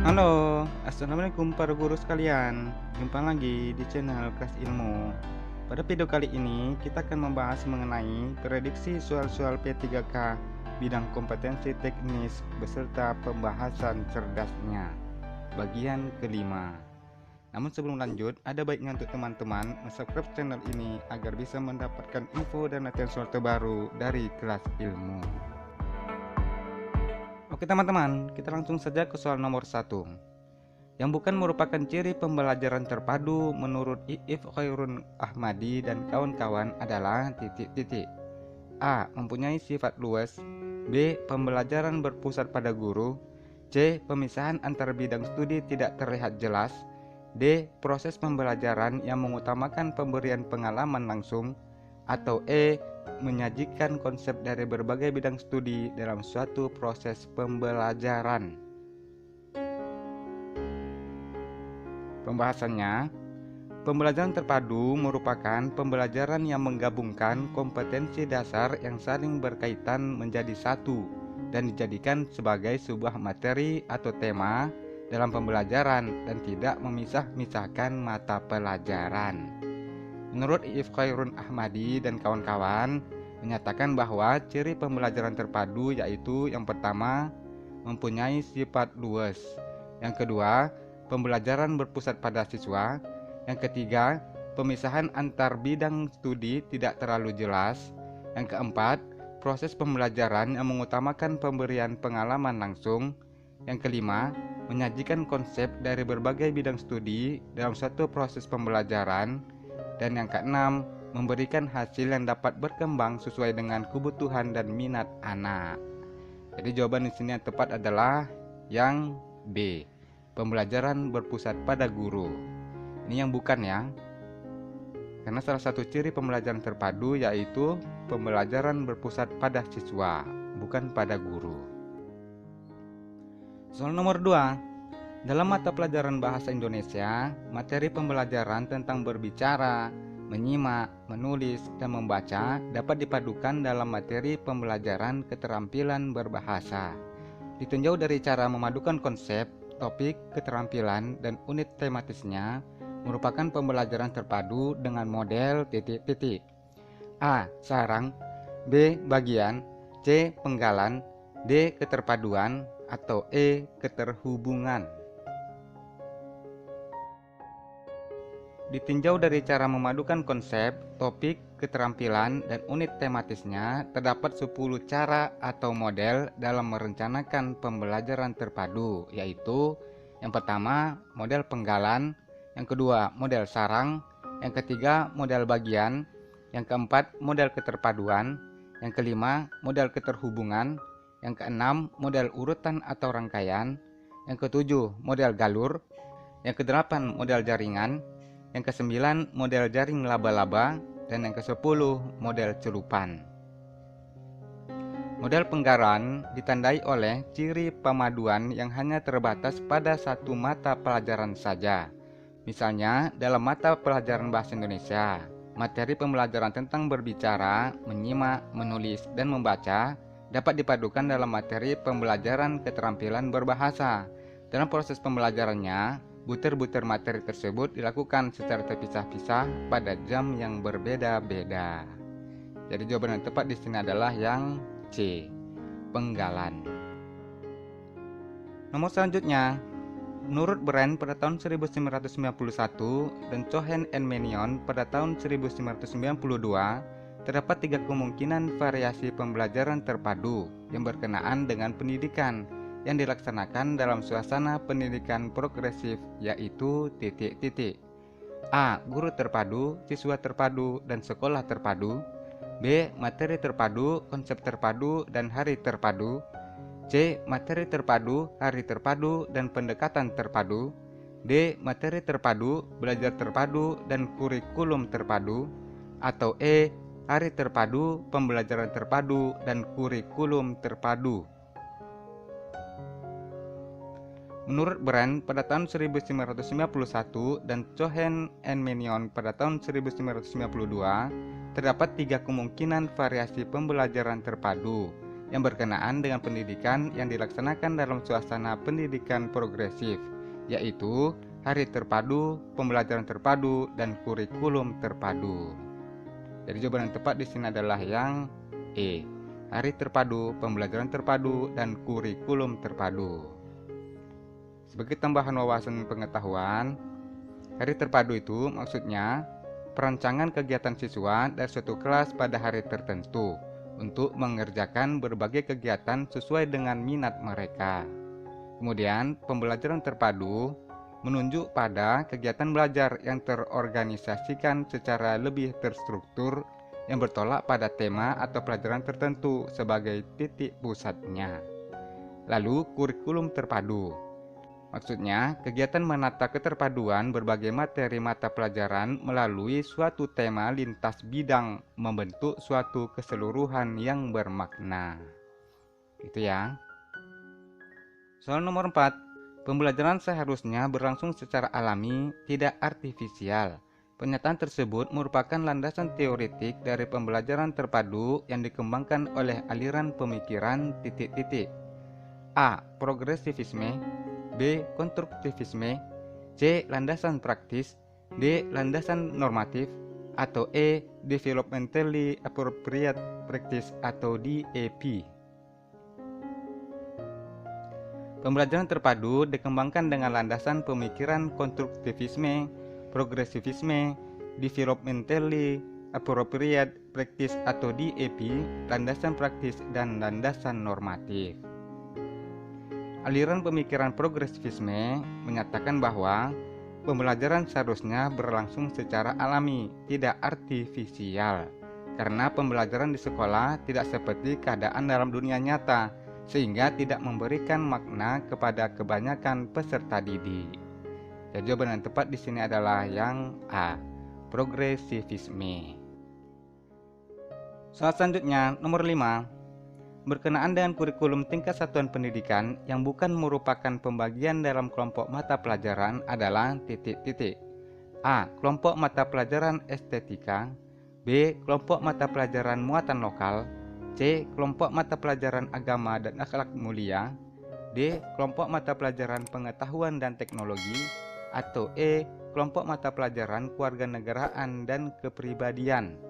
Halo, assalamualaikum para guru sekalian. Jumpa lagi di channel Kelas Ilmu. Pada video kali ini kita akan membahas mengenai prediksi soal-soal P3K bidang kompetensi teknis beserta pembahasan cerdasnya, bagian kelima. Namun sebelum lanjut, ada baiknya untuk teman-teman subscribe channel ini agar bisa mendapatkan info dan latihan soal terbaru dari Kelas Ilmu. Oke teman-teman, kita langsung saja ke soal nomor 1. Yang bukan merupakan ciri pembelajaran terpadu menurut Iif Khairun Ahmadi dan kawan-kawan adalah titik-titik. A. Mempunyai sifat luas. B. Pembelajaran berpusat pada guru. C. Pemisahan antar bidang studi tidak terlihat jelas. D. Proses pembelajaran yang mengutamakan pemberian pengalaman langsung. Atau E. Menyajikan konsep dari berbagai bidang studi dalam suatu proses pembelajaran. Pembahasannya, pembelajaran terpadu merupakan pembelajaran yang menggabungkan kompetensi dasar yang saling berkaitan menjadi satu dan dijadikan sebagai sebuah materi atau tema dalam pembelajaran dan tidak memisah-misahkan mata pelajaran. Menurut Iif Khairun Ahmadi dan kawan-kawan menyatakan bahwa ciri pembelajaran terpadu yaitu yang pertama, mempunyai sifat luas. Yang kedua, pembelajaran berpusat pada siswa. Yang ketiga, pemisahan antar bidang studi tidak terlalu jelas. Yang keempat, proses pembelajaran yang mengutamakan pemberian pengalaman langsung. Yang kelima, menyajikan konsep dari berbagai bidang studi dalam suatu proses pembelajaran. Dan yang keenam, memberikan hasil yang dapat berkembang sesuai dengan kebutuhan dan minat anak. Jadi jawaban di sini yang tepat adalah yang B. Pembelajaran berpusat pada guru. Ini yang bukan ya. Karena salah satu ciri pembelajaran terpadu yaitu pembelajaran berpusat pada siswa, bukan pada guru. Soal nomor 2. Dalam mata pelajaran Bahasa Indonesia, materi pembelajaran tentang berbicara, menyimak, menulis, dan membaca dapat dipadukan dalam materi pembelajaran keterampilan berbahasa. Ditinjau dari cara memadukan konsep, topik, keterampilan, dan unit tematisnya, merupakan pembelajaran terpadu dengan model titik-titik. A. Sarang. B. Bagian. C. Penggalan. D. Keterpaduan. Atau E. Keterhubungan. Ditinjau dari cara memadukan konsep, topik, keterampilan, dan unit tematisnya, terdapat 10 cara atau model dalam merencanakan pembelajaran terpadu, yaitu yang pertama, model penggalan, yang kedua, model sarang, yang ketiga, model bagian, yang keempat, model keterpaduan, yang kelima, model keterhubungan, yang keenam, model urutan atau rangkaian, yang ketujuh, model galur, yang kedelapan, model jaringan, yang ke-9 model jaring laba-laba, dan yang ke-10 model celupan. Model penggalan ditandai oleh ciri pemaduan yang hanya terbatas pada satu mata pelajaran saja. Misalnya dalam mata pelajaran Bahasa Indonesia, materi pembelajaran tentang berbicara, menyimak, menulis, dan membaca dapat dipadukan dalam materi pembelajaran keterampilan berbahasa. Dalam proses pembelajarannya, butir-butir materi tersebut dilakukan secara terpisah-pisah pada jam yang berbeda-beda. Jadi jawaban yang tepat di sini adalah yang C, penggalan. Nomor selanjutnya, menurut Brand pada tahun 1991 dan Cohen and Mannion pada tahun 1992, terdapat 3 kemungkinan variasi pembelajaran terpadu yang berkenaan dengan pendidikan yang dilaksanakan dalam suasana pendidikan progresif, yaitu titik-titik. A. Guru terpadu, siswa terpadu, dan sekolah terpadu. B. Materi terpadu, konsep terpadu, dan hari terpadu. C. Materi terpadu, hari terpadu, dan pendekatan terpadu. D. Materi terpadu, belajar terpadu, dan kurikulum terpadu. Atau E. Hari terpadu, pembelajaran terpadu, dan kurikulum terpadu. Menurut Brand pada tahun 1991 dan Cohen and Mannion pada tahun 1992, terdapat 3 kemungkinan variasi pembelajaran terpadu yang berkenaan dengan pendidikan yang dilaksanakan dalam suasana pendidikan progresif, yaitu hari terpadu, pembelajaran terpadu, dan kurikulum terpadu. Jadi jawaban yang tepat di sini adalah yang E. Hari terpadu, pembelajaran terpadu, dan kurikulum terpadu. Sebagai tambahan wawasan pengetahuan, hari terpadu itu maksudnya perancangan kegiatan siswa dari suatu kelas pada hari tertentu untuk mengerjakan berbagai kegiatan sesuai dengan minat mereka. Kemudian, pembelajaran terpadu menunjuk pada kegiatan belajar yang terorganisasikan secara lebih terstruktur yang bertolak pada tema atau pelajaran tertentu sebagai titik pusatnya. Lalu, kurikulum terpadu. Maksudnya, kegiatan menata keterpaduan berbagai materi mata pelajaran melalui suatu tema lintas bidang membentuk suatu keseluruhan yang bermakna. Itu ya. Soal nomor 4. Pembelajaran seharusnya berlangsung secara alami, tidak artifisial. Pernyataan tersebut merupakan landasan teoretik dari pembelajaran terpadu yang dikembangkan oleh aliran pemikiran titik-titik. A. Progresivisme, B. Konstruktivisme, C. Landasan praktis, D. Landasan normatif, atau E. Developmentally Appropriate Practice atau DAP. Pembelajaran terpadu dikembangkan dengan landasan pemikiran konstruktivisme, progresivisme, developmentally appropriate practice atau DAP, landasan praktis, dan landasan normatif. Aliran pemikiran progresivisme menyatakan bahwa pembelajaran seharusnya berlangsung secara alami, tidak artifisial, karena pembelajaran di sekolah tidak seperti keadaan dalam dunia nyata, sehingga tidak memberikan makna kepada kebanyakan peserta didik. Jadi jawaban yang tepat di sini adalah yang A, progresivisme. Soal selanjutnya, nomor 5. Berkenaan dengan kurikulum tingkat satuan pendidikan yang bukan merupakan pembagian dalam kelompok mata pelajaran adalah titik-titik. A. Kelompok mata pelajaran estetika, B. Kelompok mata pelajaran muatan lokal, C. Kelompok mata pelajaran agama dan akhlak mulia, D. Kelompok mata pelajaran pengetahuan dan teknologi, atau E. Kelompok mata pelajaran kewarganegaraan dan kepribadian.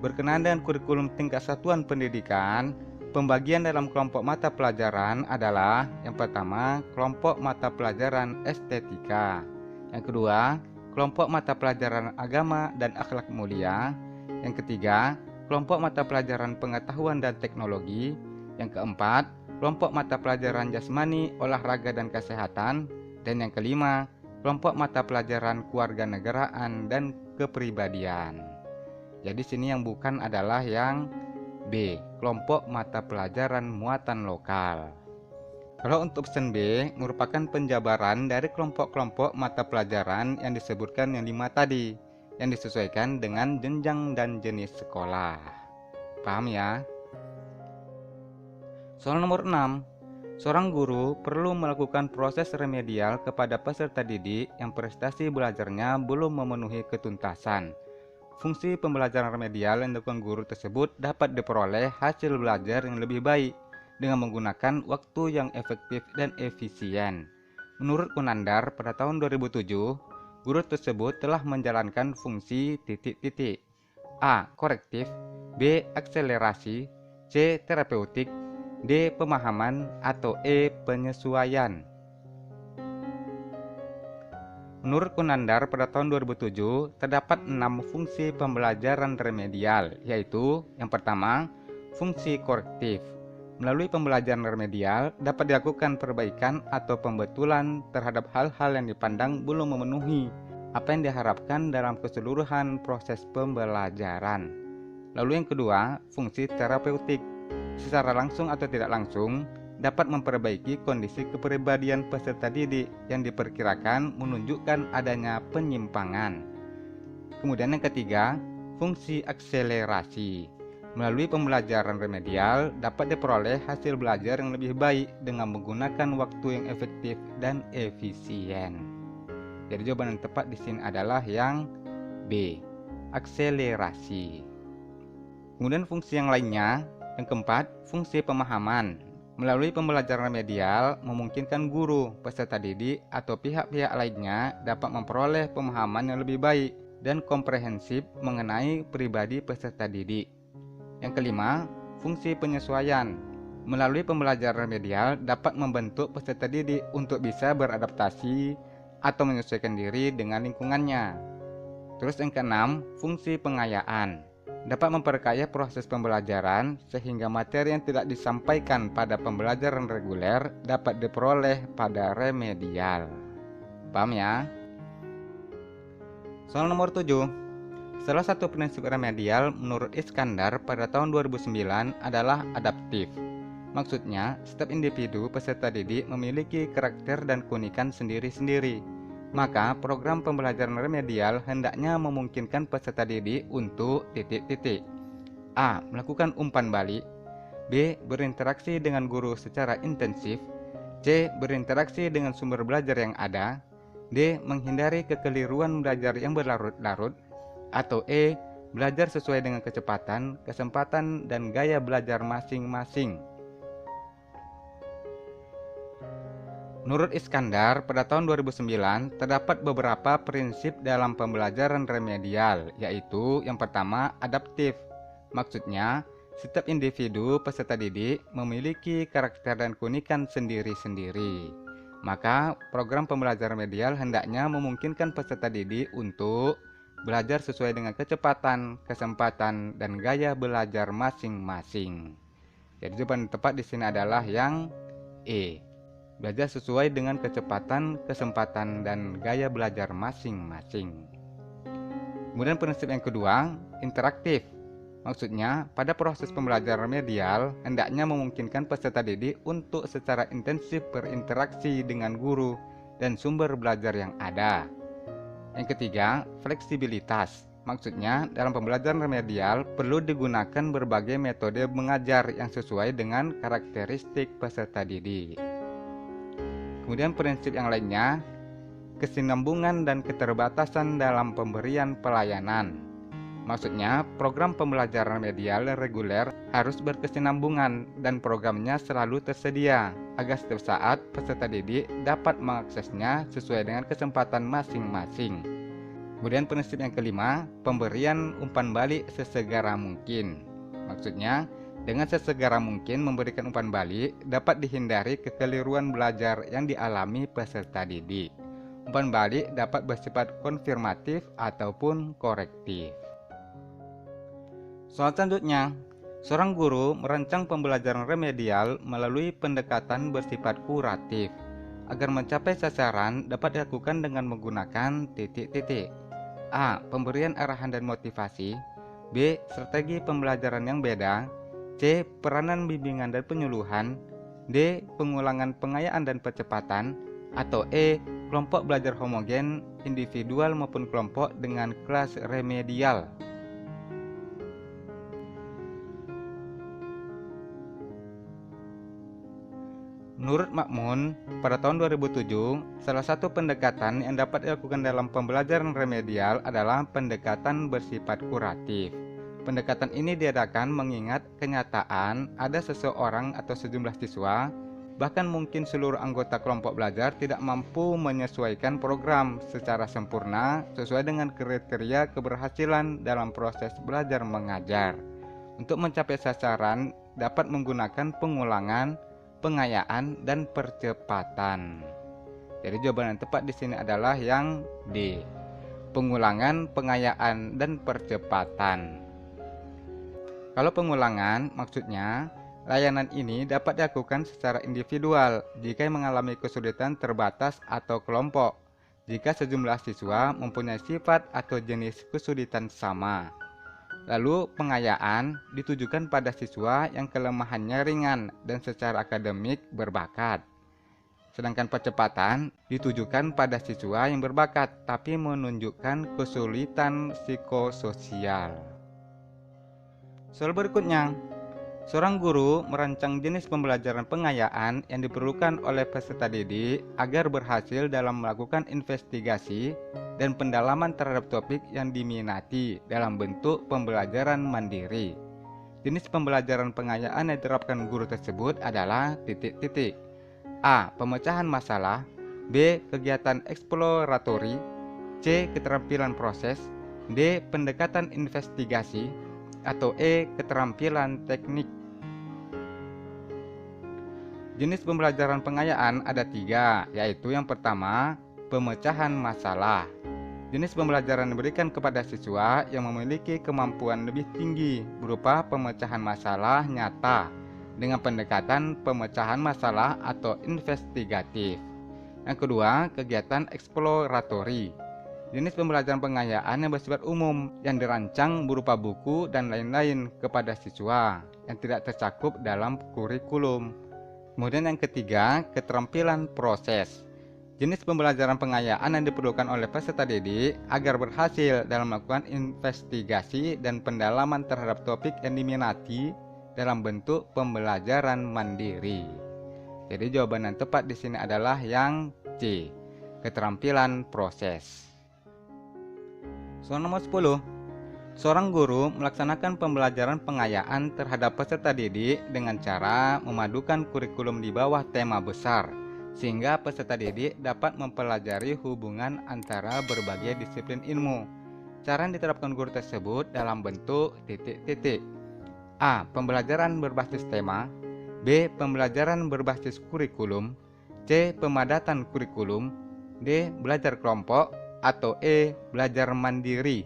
Berkenaan dengan kurikulum tingkat satuan pendidikan, pembagian dalam kelompok mata pelajaran adalah yang pertama, kelompok mata pelajaran estetika, yang kedua, kelompok mata pelajaran agama dan akhlak mulia, yang ketiga, kelompok mata pelajaran pengetahuan dan teknologi, yang keempat, kelompok mata pelajaran jasmani, olahraga dan kesehatan, dan yang kelima, kelompok mata pelajaran kewarganegaraan dan kepribadian. Jadi sini yang bukan adalah yang B, kelompok mata pelajaran muatan lokal. Kalau untuk option B, merupakan penjabaran dari kelompok-kelompok mata pelajaran yang disebutkan yang 5 tadi, yang disesuaikan dengan jenjang dan jenis sekolah. Paham ya? Soal nomor 6. Seorang guru perlu melakukan proses remedial kepada peserta didik yang prestasi belajarnya belum memenuhi ketuntasan. Fungsi pembelajaran remedial yang dilakukan guru tersebut dapat diperoleh hasil belajar yang lebih baik dengan menggunakan waktu yang efektif dan efisien. Menurut Kunandar, pada tahun 2007, guru tersebut telah menjalankan fungsi titik-titik. A. Korektif, B. Akselerasi, C. Terapeutik, D. Pemahaman, atau E. Penyesuaian. Menurut Kunandar, pada tahun 2007 terdapat 6 fungsi pembelajaran remedial, yaitu yang pertama, fungsi korektif. Melalui pembelajaran remedial dapat dilakukan perbaikan atau pembetulan terhadap hal-hal yang dipandang belum memenuhi apa yang diharapkan dalam keseluruhan proses pembelajaran. Lalu yang kedua, fungsi terapeutik. Secara langsung atau tidak langsung dapat memperbaiki kondisi kepribadian peserta didik yang diperkirakan menunjukkan adanya penyimpangan. Kemudian yang ketiga, fungsi akselerasi. Melalui pembelajaran remedial dapat diperoleh hasil belajar yang lebih baik dengan menggunakan waktu yang efektif dan efisien. Jadi jawaban yang tepat di sini adalah yang B, akselerasi. Kemudian fungsi yang lainnya, yang keempat, fungsi pemahaman. Melalui pembelajaran remedial, memungkinkan guru, peserta didik, atau pihak-pihak lainnya dapat memperoleh pemahaman yang lebih baik dan komprehensif mengenai pribadi peserta didik. Yang kelima, fungsi penyesuaian. Melalui pembelajaran remedial dapat membentuk peserta didik untuk bisa beradaptasi atau menyesuaikan diri dengan lingkungannya. Terus yang keenam, fungsi pengayaan. Dapat memperkaya proses pembelajaran sehingga materi yang tidak disampaikan pada pembelajaran reguler dapat diperoleh pada remedial. Paham ya? Soal nomor 7. Salah satu prinsip remedial menurut Iskandar pada tahun 2009 adalah adaptif. Maksudnya, setiap individu peserta didik memiliki karakter dan keunikan sendiri-sendiri. Maka, program pembelajaran remedial hendaknya memungkinkan peserta didik untuk A. Melakukan umpan balik. B. Berinteraksi dengan guru secara intensif. C. Berinteraksi dengan sumber belajar yang ada. D. Menghindari kekeliruan belajar yang berlarut-larut. Atau E. Belajar sesuai dengan kecepatan, kesempatan, dan gaya belajar masing-masing. Menurut Iskandar, pada tahun 2009 terdapat beberapa prinsip dalam pembelajaran remedial, yaitu yang pertama, adaptif. Maksudnya, setiap individu peserta didik memiliki karakter dan keunikan sendiri-sendiri. Maka, program pembelajaran remedial hendaknya memungkinkan peserta didik untuk belajar sesuai dengan kecepatan, kesempatan, dan gaya belajar masing-masing. Jadi jawaban tepat di sini adalah yang E. Belajar sesuai dengan kecepatan, kesempatan, dan gaya belajar masing-masing. Kemudian prinsip yang kedua, interaktif. Maksudnya, pada proses pembelajaran remedial, hendaknya memungkinkan peserta didik untuk secara intensif berinteraksi dengan guru dan sumber belajar yang ada. Yang ketiga, fleksibilitas. Maksudnya, dalam pembelajaran remedial perlu digunakan berbagai metode mengajar yang sesuai dengan karakteristik peserta didik. Kemudian prinsip yang lainnya, kesinambungan dan keterbatasan dalam pemberian pelayanan. Maksudnya, program pembelajaran remedial reguler harus berkesinambungan dan programnya selalu tersedia agar setiap saat peserta didik dapat mengaksesnya sesuai dengan kesempatan masing-masing. Kemudian prinsip yang kelima, pemberian umpan balik sesegera mungkin. Maksudnya, dengan sesegera mungkin memberikan umpan balik dapat dihindari kekeliruan belajar yang dialami peserta didik. Umpan balik dapat bersifat konfirmatif ataupun korektif. Soal selanjutnya, seorang guru merancang pembelajaran remedial melalui pendekatan bersifat kuratif. Agar mencapai sasaran dapat dilakukan dengan menggunakan titik-titik. A. Pemberian arahan dan motivasi. B. Strategi pembelajaran yang beda. C. Peranan bimbingan dan penyuluhan. D. Pengulangan pengayaan dan percepatan. Atau E. Kelompok belajar homogen, individual maupun kelompok dengan kelas remedial. Menurut Makmun, pada tahun 2007, salah satu pendekatan yang dapat dilakukan dalam pembelajaran remedial adalah pendekatan bersifat kuratif. Pendekatan ini diadakan mengingat kenyataan ada seseorang atau sejumlah siswa, bahkan mungkin seluruh anggota kelompok belajar tidak mampu menyesuaikan program secara sempurna sesuai dengan kriteria keberhasilan dalam proses belajar mengajar. Untuk mencapai sasaran dapat menggunakan pengulangan, pengayaan, dan percepatan. Jadi jawaban yang tepat di sini adalah yang D. Pengulangan, pengayaan, dan percepatan. Kalau pengulangan, maksudnya layanan ini dapat dilakukan secara individual jika mengalami kesulitan terbatas atau kelompok, jika sejumlah siswa mempunyai sifat atau jenis kesulitan sama. Lalu pengayaan ditujukan pada siswa yang kelemahannya ringan dan secara akademik berbakat. Sedangkan percepatan ditujukan pada siswa yang berbakat tapi menunjukkan kesulitan psikososial. Soal berikutnya, seorang guru merancang jenis pembelajaran pengayaan yang diperlukan oleh peserta didik agar berhasil dalam melakukan investigasi dan pendalaman terhadap topik yang diminati dalam bentuk pembelajaran mandiri. Jenis pembelajaran pengayaan yang diterapkan guru tersebut adalah titik-titik. A. Pemecahan masalah. B. Kegiatan eksploratory. C. Keterampilan proses. D. Pendekatan investigasi. Atau E. Keterampilan teknik. Jenis pembelajaran pengayaan ada 3, yaitu yang pertama, pemecahan masalah. Jenis pembelajaran diberikan kepada siswa yang memiliki kemampuan lebih tinggi berupa pemecahan masalah nyata dengan pendekatan pemecahan masalah atau investigatif. Yang kedua, kegiatan eksploratory. Jenis pembelajaran pengayaan yang bersifat umum yang dirancang berupa buku dan lain-lain kepada siswa yang tidak tercakup dalam kurikulum. Kemudian yang ketiga, keterampilan proses. Jenis pembelajaran pengayaan yang diperlukan oleh peserta didik agar berhasil dalam melakukan investigasi dan pendalaman terhadap topik yang diminati dalam bentuk pembelajaran mandiri. Jadi jawaban yang tepat di sini adalah yang C, keterampilan proses. Soal nomor 10. Seorang guru melaksanakan pembelajaran pengayaan terhadap peserta didik dengan cara memadukan kurikulum di bawah tema besar, sehingga peserta didik dapat mempelajari hubungan antara berbagai disiplin ilmu. Cara yang diterapkan guru tersebut dalam bentuk titik-titik. A. Pembelajaran berbasis tema. B. Pembelajaran berbasis kurikulum. C. Pemadatan kurikulum. D. Belajar kelompok. Atau E. Belajar mandiri.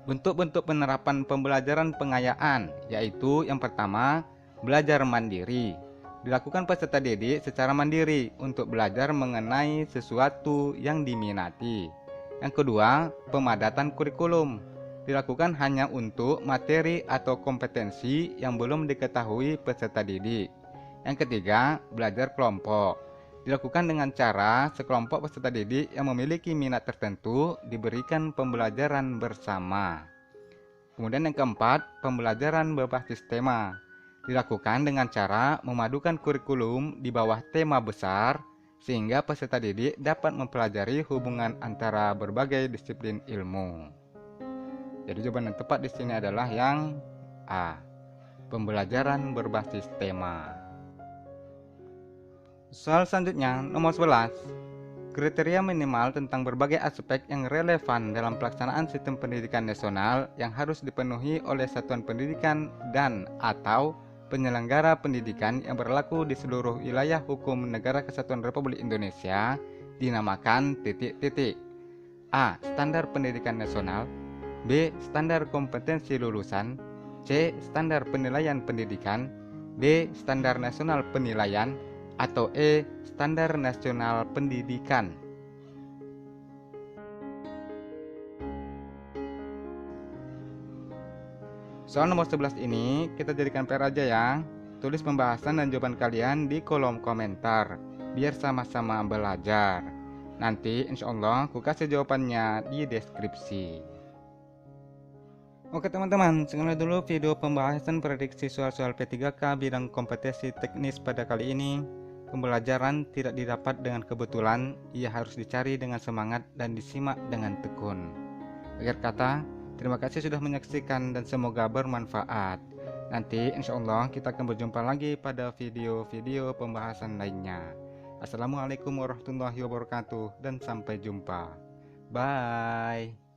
Bentuk-bentuk penerapan pembelajaran pengayaan, yaitu yang pertama, belajar mandiri. Dilakukan peserta didik secara mandiri untuk belajar mengenai sesuatu yang diminati. Yang kedua, pemadatan kurikulum. Dilakukan hanya untuk materi atau kompetensi yang belum diketahui peserta didik. Yang ketiga, belajar kelompok. Dilakukan dengan cara sekelompok peserta didik yang memiliki minat tertentu diberikan pembelajaran bersama. Kemudian yang keempat, pembelajaran berbasis tema. Dilakukan dengan cara memadukan kurikulum di bawah tema besar sehingga peserta didik dapat mempelajari hubungan antara berbagai disiplin ilmu. Jadi jawaban yang tepat di sini adalah yang A, pembelajaran berbasis tema. Soal selanjutnya, nomor 11. Kriteria minimal tentang berbagai aspek yang relevan dalam pelaksanaan sistem pendidikan nasional yang harus dipenuhi oleh satuan pendidikan dan atau penyelenggara pendidikan yang berlaku di seluruh wilayah hukum Negara Kesatuan Republik Indonesia dinamakan titik-titik. A. Standar pendidikan nasional. B. Standar kompetensi lulusan. C. Standar penilaian pendidikan. D. Standar nasional penilaian. Atau E. Standar nasional pendidikan. Soal nomor 11 ini kita jadikan PR aja ya. Tulis pembahasan dan jawaban kalian di kolom komentar biar sama-sama belajar. Nanti insya Allah aku kasih jawabannya di deskripsi. Oke teman-teman, sekian dulu video pembahasan prediksi soal-soal P3K bidang kompetensi teknis pada kali ini. Pembelajaran tidak didapat dengan kebetulan, ia harus dicari dengan semangat dan disimak dengan tekun. Akhir kata, terima kasih sudah menyaksikan dan semoga bermanfaat. Nanti insya Allah kita akan berjumpa lagi pada video-video pembahasan lainnya. Assalamualaikum warahmatullahi wabarakatuh dan sampai jumpa. Bye.